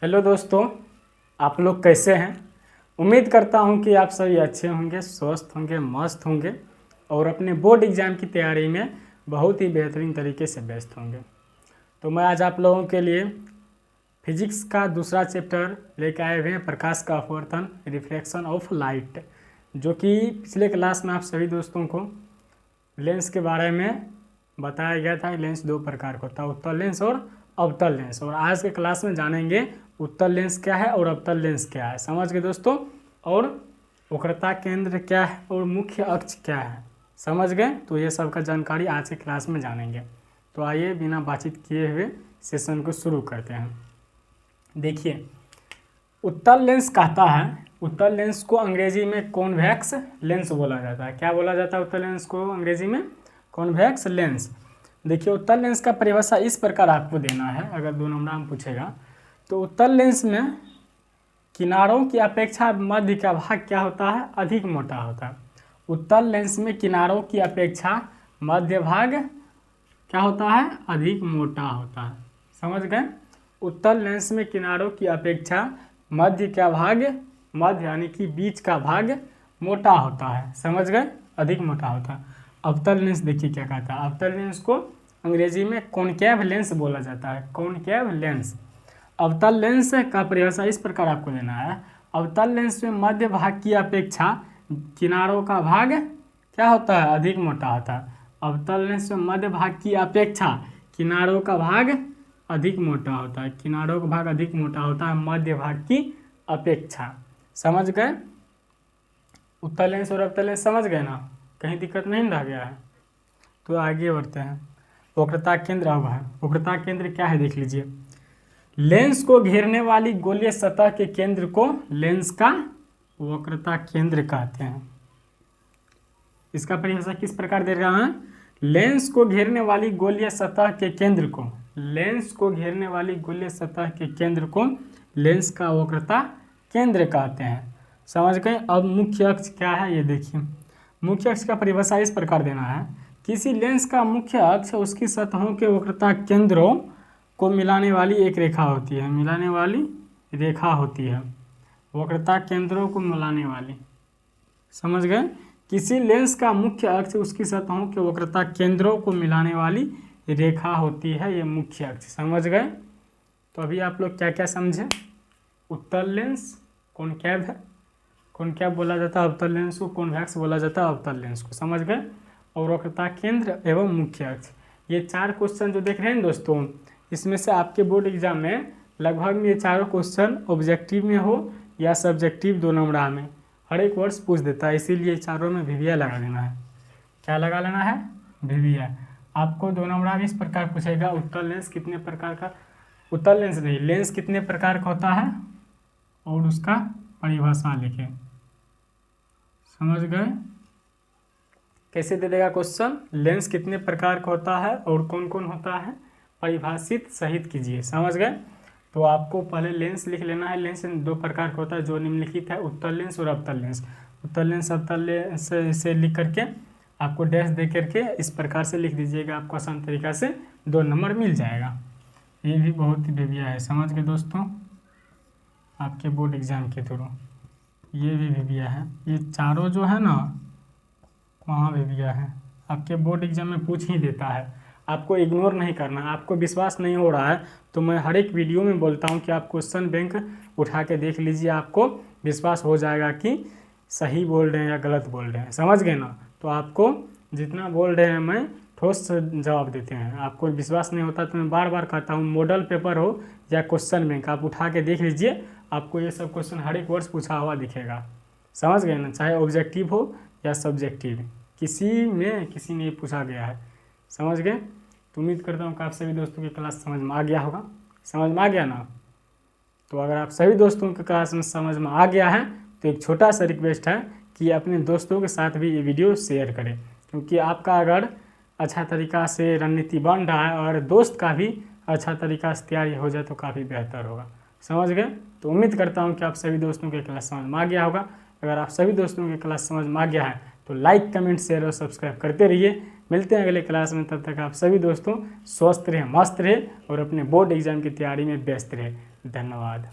Hello दोस्तों, आप लोग कैसे हैं। उम्मीद करता हूं कि आप सभी अच्छे होंगे, स्वस्थ होंगे, मस्त होंगे और अपने बोर्ड एग्ज़ाम की तैयारी में बहुत ही बेहतरीन तरीके से व्यस्त होंगे। तो मैं आज आप लोगों के लिए फिजिक्स का दूसरा चैप्टर लेके आए हुए हैं, प्रकाश का अपवर्तन, रिफ्लेक्शन ऑफ लाइट, जो कि पिछले क्लास में आप सभी दोस्तों को लेंस के बारे में बताया गया था। लेंस दो प्रकार का होता है, उत्तल लेंस और अवतल लेंस। और आज के क्लास में जानेंगे उत्तल लेंस क्या है और अवतल लेंस क्या है, समझ गए दोस्तों। और वक्रता केंद्र क्या है और मुख्य अक्ष क्या है, समझ गए। तो ये सब का जानकारी आज के क्लास में जानेंगे। तो आइए बिना बातचीत किए हुए सेशन को शुरू करते हैं। देखिए, उत्तल लेंस कहता है, उत्तल लेंस को अंग्रेजी में कॉन्वेक्स लेंस बोला जाता है। क्या बोला जाता है उत्तल लेंस को अंग्रेजी में? Convex lens. देखिए, उत्तल लेंस का परिभाषा इस प्रकार आपको देना है, अगर 2 नंबर में पूछेगा तो उत्तल लेंस में किनारों की अपेक्षा मध्य का भाग क्या होता है? अधिक मोटा होता है। उत्तल लेंस में किनारों की अपेक्षा मध्य भाग क्या होता है? अधिक मोटा होता है, समझ गए। उत्तल लेंस में किनारों की अपेक्षा मध्य का भाग, मध्य यानी कि बीच का भाग मोटा होता है, समझ गए, अधिक मोटा होता है। अवतल लेंस देखिए क्या कहता है, अवतल लेंस को अंग्रेजी में कॉनकेव लेंस बोला जाता है, कॉनकेव लेंस। अवतल लेंस का परिभाषा इस प्रकार आपको देना है, अवतल लेंस में मध्य भाग की अपेक्षा किनारों का भाग क्या होता है? अधिक मोटा होता है। अवतल लेंस में मध्य भाग की अपेक्षा किनारों का भाग अधिक मोटा होता है, किनारों का भाग अधिक मोटा होता है मध्य भाग की अपेक्षा, समझ गए। उत्तल लेंस और अवतल लेंस समझ गए ना, कहीं दिक्कत नहीं रह गया है। तो आगे बढ़ते हैं। वक्रता केंद्र अब है, वक्रता केंद्र क्या है देख लीजिए। लेंस को घेरने वाली गोलीय सतह के केंद्र को लेंस का वक्रता केंद्र कहते हैं। इसका परिभाषा किस प्रकार दे रहा है? लेंस को घेरने वाली गोलीय सतह के केंद्र को, लेंस को घेरने वाली गोलीय सतह के केंद्र को लेंस का वक्रता केंद्र कहते हैं, समझ गए। अब मुख्य अक्ष क्या है ये देखिए। मुख्य अक्ष का परिभाषा इस प्रकार देना है, किसी लेंस का मुख्य अक्ष उसकी सतहों के वक्रता केंद्रों को मिलाने वाली एक रेखा होती है, मिलाने वाली रेखा होती है, वक्रता केंद्रों को मिलाने वाली, समझ गए। किसी लेंस का मुख्य अक्ष उसकी सतहों के वक्रता केंद्रों को मिलाने वाली रेखा होती है, ये मुख्य अक्ष, समझ गए। तो अभी आप लोग क्या क्या समझे? उत्तल लेंस कॉनकेव है, कॉनकेव बोला जाता है अवतल लेंस को, कॉन्वेक्स बोला जाता है अवतल लेंस को, समझ गए। और वक्रता केंद्र एवं मुख्य अक्ष, ये 4 क्वेश्चन जो देख रहे हैं दोस्तों, इसमें से आपके बोर्ड एग्जाम में लगभग ये चारों क्वेश्चन ऑब्जेक्टिव में हो या सब्जेक्टिव 2 नंबर में हर एक वर्ष पूछ देता है, इसीलिए चारों में भिविया लगा लेना है। क्या लगा लेना है? भिविया। आपको 2 नंबर में इस प्रकार पूछेगा, उत्तल लेंस कितने प्रकार का, उत्तल लेंस नहीं, लेंस कितने प्रकार का होता है और उसका परिभाषा लिखें, समझ गए। कैसे दे देगा क्वेश्चन? लेंस कितने प्रकार का होता है और कौन कौन होता है, परिभाषित सहित कीजिए, समझ गए। तो आपको पहले लेंस लिख लेना है। लेंस 2 प्रकार का होता है जो निम्नलिखित है, उत्तल लेंस और अवतल लेंस। उत्तल लेंस अवतल लेंस से लिख करके आपको डैश दे करके इस प्रकार से लिख दीजिएगा, आपको आसान तरीका से 2 नंबर मिल जाएगा। ये भी बहुत ही बेबिया है, समझ गए दोस्तों, आपके बोर्ड एग्जाम के थ्रू ये भी बेबिया है। ये चारों जो है ना वहाँ बेबिया है, आपके बोर्ड एग्जाम में पूछ ही देता है, आपको इग्नोर नहीं करना। आपको विश्वास नहीं हो रहा है तो मैं हर एक वीडियो में बोलता हूँ कि आप क्वेश्चन बैंक उठा के देख लीजिए, आपको विश्वास हो जाएगा कि सही बोल रहे हैं या गलत बोल रहे हैं, समझ गए ना। तो आपको जितना बोल रहे हैं मैं ठोस जवाब देते हैं, आपको विश्वास नहीं होता तो मैं बार बार कहता हूँ, मॉडल पेपर हो या क्वेश्चन बैंक आप उठा के देख लीजिए, आपको ये सब क्वेश्चन हर एक वर्ष पूछा हुआ दिखेगा, समझ गए ना। चाहे ऑब्जेक्टिव हो या सब्जेक्टिव, किसी ने पूछा गया है, समझ गए। तो उम्मीद करता हूँ कि आप सभी दोस्तों की क्लास समझ में आ गया होगा, समझ में आ गया ना। तो अगर आप सभी दोस्तों की क्लास में समझ में आ गया है तो एक छोटा सा रिक्वेस्ट है कि अपने दोस्तों के साथ भी ये वीडियो शेयर करें, क्योंकि आपका अगर अच्छा तरीका से रणनीति बन रहा है और दोस्त का भी अच्छा तरीका से तैयारी हो जाए तो काफ़ी बेहतर होगा, समझ गए। तो उम्मीद करता हूँ कि आप सभी दोस्तों की क्लास समझ में आ गया होगा। अगर आप सभी दोस्तों की क्लास समझ में आ गया है तो लाइक कमेंट शेयर और सब्सक्राइब करते रहिए। मिलते हैं अगले क्लास में, तब तक आप सभी दोस्तों स्वस्थ रहे, मस्त रहे और अपने बोर्ड एग्जाम की तैयारी में व्यस्त रहे। धन्यवाद।